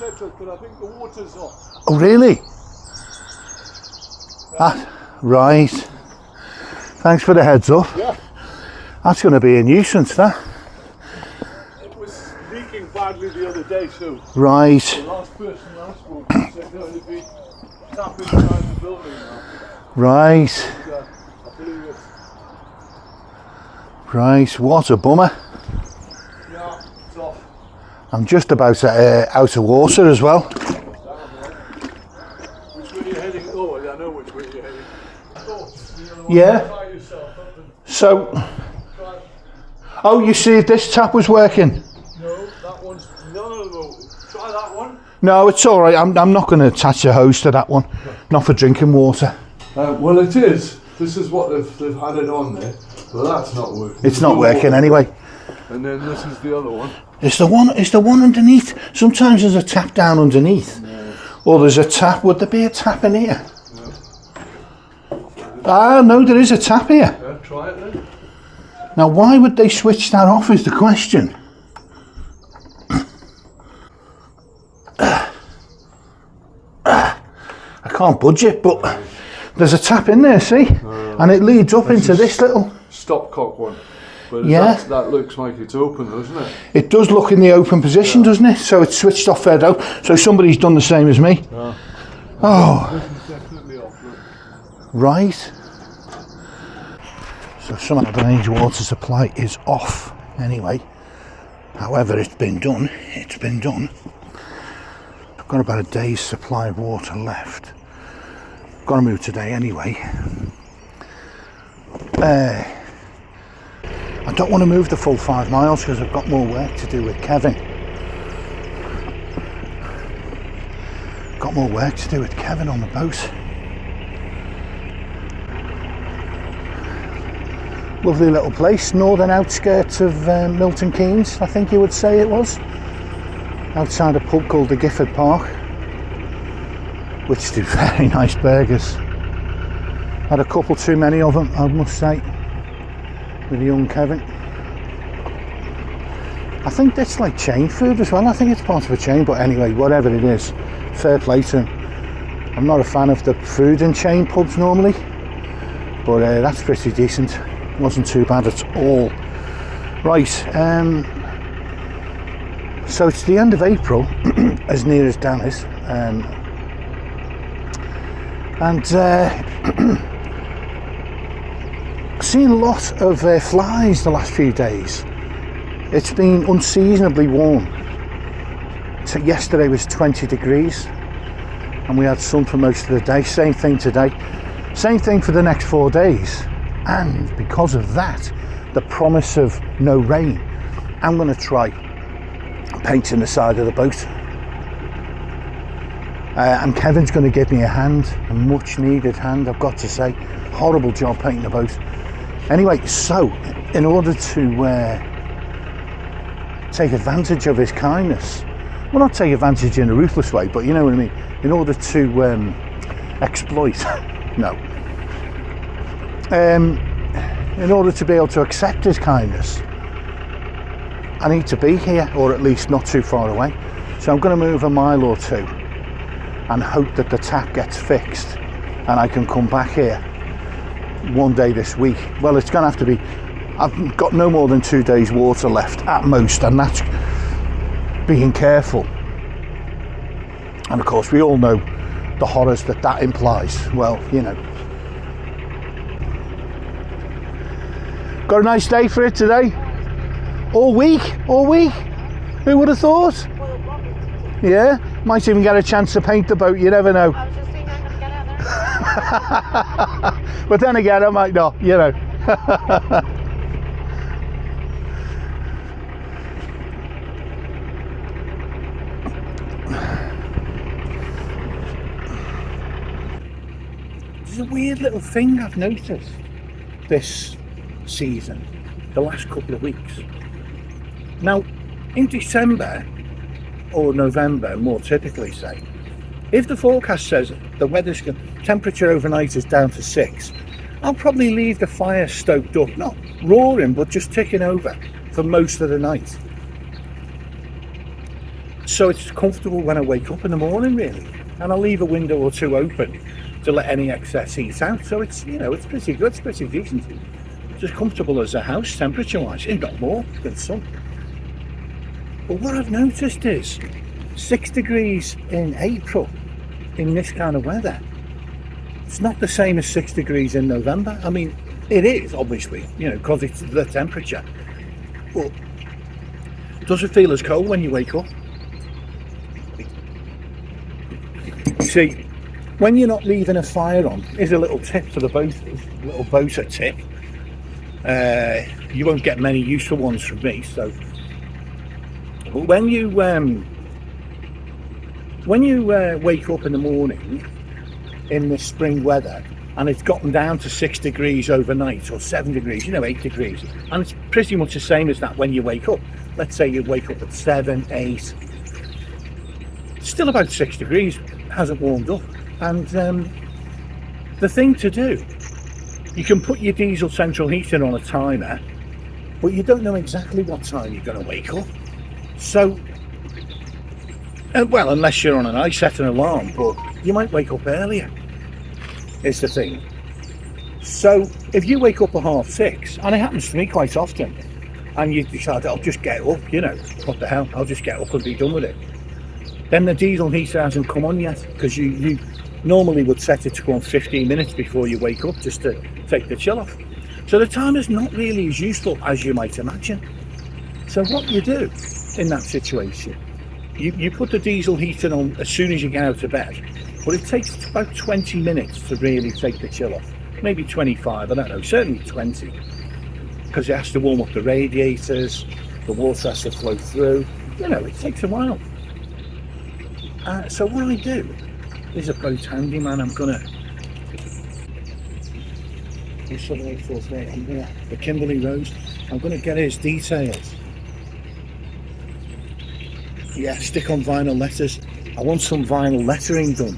settled, but I think the water's off. Oh, really? Right. Thanks for the heads up. Yeah. That's going to be a nuisance, that. It was leaking badly the other day, so Right. the last person I spoke to said no, it'd be tapping inside the building now. Right. And, I believe it's, Right. What a bummer. yeah, it's off. I'm just about out of water as well. Which way are you heading? Oh, I know which way you're heading. Oh, Yeah. try yourself up and So, try. oh, you see if this tap was working? No, that one's no. Try that one. No, it's all right. I'm not going to attach a hose to that one. Not for drinking water. Well, it is. This is what they've had it on there. But that's not working. It's not working anyway. And then this is the other one. It's the one underneath. Sometimes there's a tap down underneath. No. Or there's a tap. Would there be a tap in here? Ah, no, there is a tap here. Yeah, try it then. Now, why would they switch that off is the question. I can't budge it, but there's a tap in there, see? And it leads up into this little... Stopcock one. But Yeah. that looks like it's open, doesn't it? It does look in the open position, doesn't it? So it's switched off further out. So somebody's done the same as me. Oh, This is definitely off. Look. right. So somehow the range water supply is off anyway. However, it's been done. It's been done. I've got about a day's supply of water left. Got to move today anyway. I don't want to move the full 5 miles because I've got more work to do with Kevin. Got more work to do with Kevin on the boat. Lovely little place, northern outskirts of Milton Keynes, I think you would say it was. Outside a pub called the Giffard Park, which do very nice burgers. Had a couple too many of them, I must say, with young Kevin. I think that's like chain food as well. I think it's part of a chain, but anyway, whatever it is, fair play to him. I'm not a fan of the food in chain pubs normally, but that's pretty decent. Wasn't too bad at all. Right, so it's the end of April, as near as Dan is, and seen a lot of flies the last few days. It's been unseasonably warm. So yesterday was 20 degrees and we had sun for most of the day. Same thing today. Same thing for the next 4 days. And because of that, the promise of no rain, I'm going to try painting the side of the boat. And Kevin's going to give me a hand, a much needed hand, I've got to say. Horrible job painting the boat. Anyway, so in order to take advantage of his kindness, well, not take advantage in a ruthless way, but you know what I mean, in order to exploit, no. In order to be able to accept his kindness, I need to be here, or at least not too far away. So I'm going to move a mile or two and hope that the tap gets fixed and I can come back here one day this week. Well, it's going to have to be, I've got no more than 2 days water left at most, and that's being careful. And of course we all know the horrors that implies. Well, you know. Got a nice day for it today? All week? Who would have thought? Yeah, might even get a chance to paint the boat, you never know. I was just thinking I'm going to get out there. But then again, I might not, you know. There's a weird little thing I've noticed this season, the last couple of weeks. Now, in December, or November, more typically say, if the forecast says the weather's temperature overnight is down to 6, I'll probably leave the fire stoked up, not roaring, but just ticking over for most of the night. So it's comfortable when I wake up in the morning, really. And I'll leave a window or two open to let any excess heat out. So it's, you know, it's pretty good, it's pretty decent. It's as comfortable as a house temperature-wise, if not more than some. But what I've noticed is 6 degrees in April in this kind of weather, it's not the same as 6 degrees in November. I mean, it is, obviously, you know, because it's the temperature. But does it feel as cold when you wake up? See, when you're not leaving a fire on, here's a little tip for the boaters, a little boater tip. You won't get many useful ones from me. So, but when you wake up in the morning in the spring weather, and it's gotten down to 6 degrees overnight, or 7 degrees, you know, 8 degrees, and it's pretty much the same as that when you wake up. Let's say you wake up at 7, 8, still about 6 degrees, hasn't warmed up. And the thing to do, you can put your diesel central heating on a timer, but you don't know exactly what time you're going to wake up. So, well, unless you're on an I set an alarm, but you might wake up earlier, is the thing. So if you wake up at 6:30, and it happens to me quite often, and you decide, I'll just get up, you know, what the hell, I'll just get up and be done with it, then the diesel heater hasn't come on yet, because you normally would set it to go on 15 minutes before you wake up, just to take the chill off. So the timer's not really as useful as you might imagine. So what you do in that situation, you put the diesel heating on as soon as you get out of bed, but it takes about 20 minutes to really take the chill off. Maybe 25, I don't know, certainly 20, because it has to warm up the radiators, the water has to flow through, you know, it takes a while. So what I do is a boat handyman. I'm gonna the Kimberley Rose. I'm gonna get his details. Yeah, stick on vinyl letters. I want some vinyl lettering done,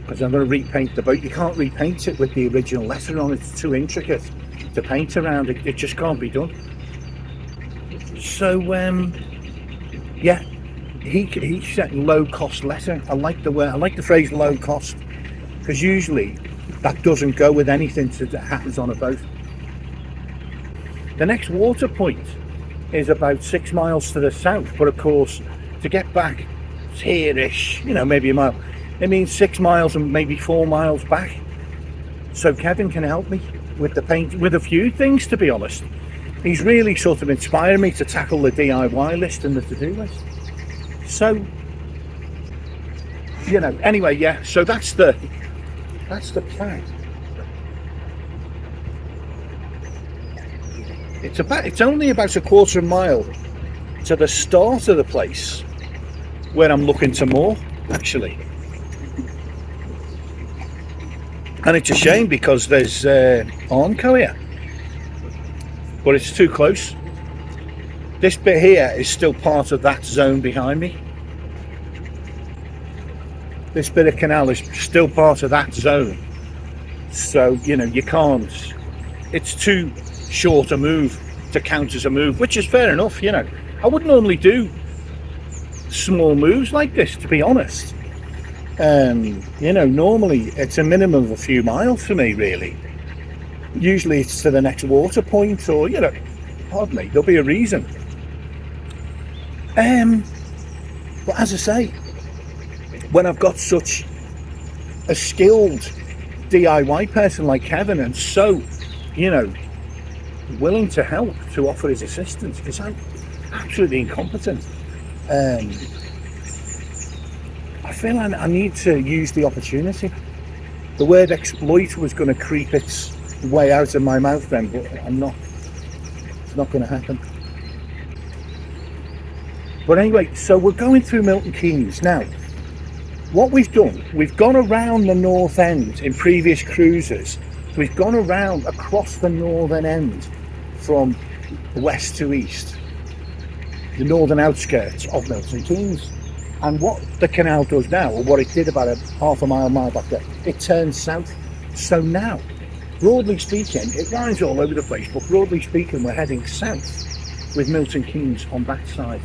because I'm going to repaint the boat. You can't repaint it with the original lettering on. It's too intricate to paint around. It just can't be done. So yeah, he said low cost letter. I like the phrase low cost, because usually that doesn't go with anything that happens on a boat. The next water point is about 6 miles to the south, but of course, to get back here-ish, you know, maybe a mile, it means 6 miles and maybe 4 miles back. So Kevin can help me with the paint, with a few things, to be honest. He's really sort of inspired me to tackle the DIY list and the to-do list. So, you know, anyway, yeah, so that's the plan. It's only about a quarter of a mile to the start of the place where I'm looking to moor, actually. And it's a shame, because there's Arnco here, but it's too close. This bit here is still part of that zone behind me. This bit of canal is still part of that zone. So, you know, you can't, it's too short a move to count as a move, which is fair enough, you know. I wouldn't normally do small moves like this, to be honest. You know, normally it's a minimum of a few miles for me, really. Usually it's to the next water point, or, you know, pardon me, there'll be a reason. But as I say, when I've got such a skilled DIY person like Kevin, and so, you know, willing to help, to offer his assistance, because I'm absolutely incompetent, I feel I need to use the opportunity. The word exploit was going to creep its way out of my mouth then, but it's not going to happen. But anyway, so we're going through Milton Keynes now. What we've done, we've gone around the north end in previous cruises. We've gone around across the northern end from west to east, the northern outskirts of Milton Keynes. And what the canal does now, or what it did about a half a mile back there, it turns south. So now, broadly speaking, it runs all over the place, but broadly speaking, we're heading south with Milton Keynes on that side.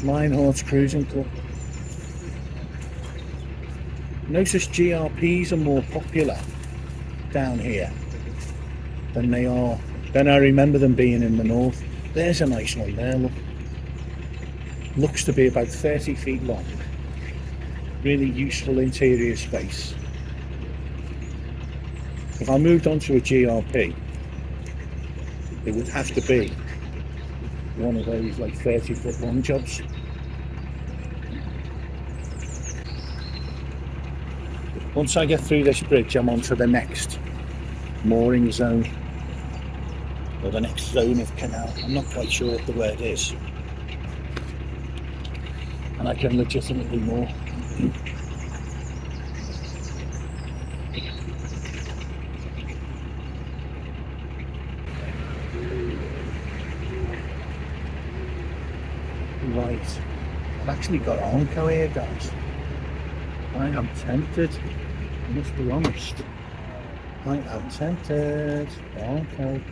Lionhearts Cruising Club. Notice GRPs are more popular down here than they are. Then I remember them being in the north. There's a nice one there, look. Looks to be about 30 feet long. Really useful interior space. If I moved on to a GRP, it would have to be one of those like 30-foot long jobs. Once I get through this bridge, I'm on to the next mooring zone, or the next zone of canal. I'm not quite sure what the word is. And I can legitimately moor. Right, I've actually got Armco here, guys. I am tempted, I must be honest. I am tempted. Armco.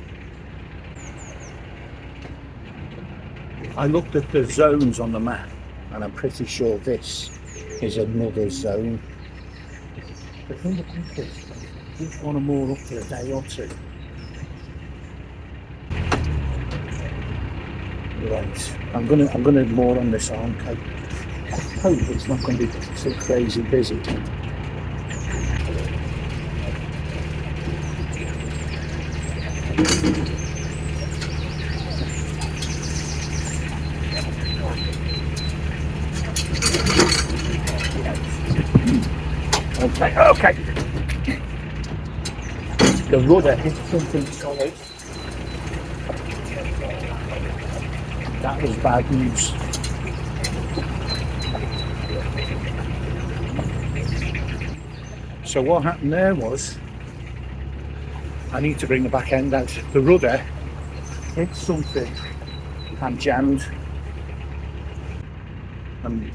I looked at the zones on the map, and I'm pretty sure this is another zone. The thing about this, I just want to moor up for a day or two. Right, I'm gonna moor on this Armco. I hope it's not going to be too crazy busy. Okay. The rudder hit something solid. That was bad news. So what happened there was, I need to bring the back end out. The rudder hit something and jammed. And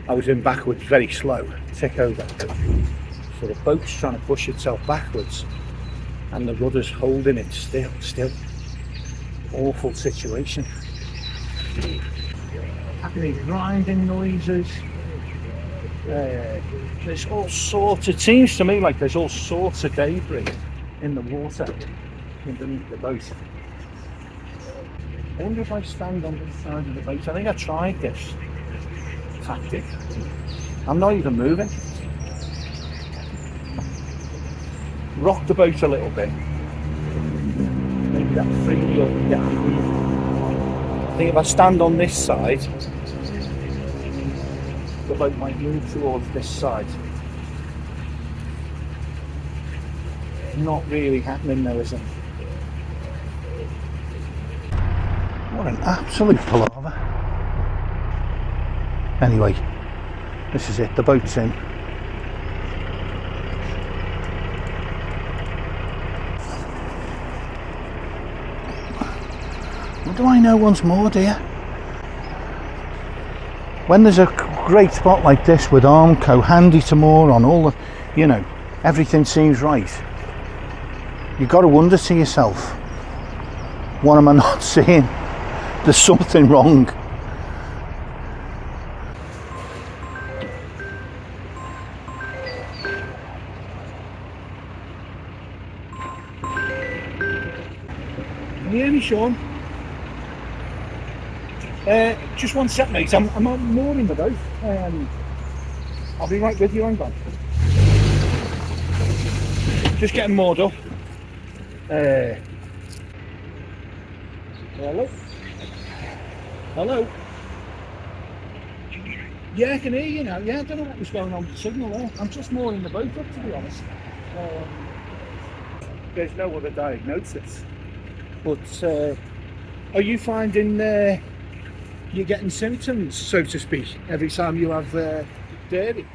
I was in backwards, very slow, tick over. So the boat's trying to push itself backwards and the rudder's holding it still. Awful situation. Happening grinding noises. There's all sorts, it seems to me like there's all sorts of debris in the water underneath the boat. I wonder if I stand on this side of the boat. I think I tried this tactic. I'm not even moving. Rock the boat a little bit. Maybe that'll free me up and get underneath. I think if I stand on this side, the boat might move towards this side. Not really happening though, is it? What an absolute palaver. Anyway, this is it, the boat's in. What do I know once more, dear? When there's a great spot like this with Armco, handy to moor on, all the, you know, everything seems right. You've got to wonder to yourself, what am I not seeing? There's something wrong. Can you hear me, Sean? Just one sec, mate. I'm mooring the boat. I'll be right with you. Hang on. Just getting moored up. Hello? Hello? Yeah, I can hear you now. Yeah, I don't know what was going on with the signal there. I'm just mooring the boat up, to be honest. There's no other diagnosis. But are you finding you're getting symptoms, so to speak, every time you have dairy?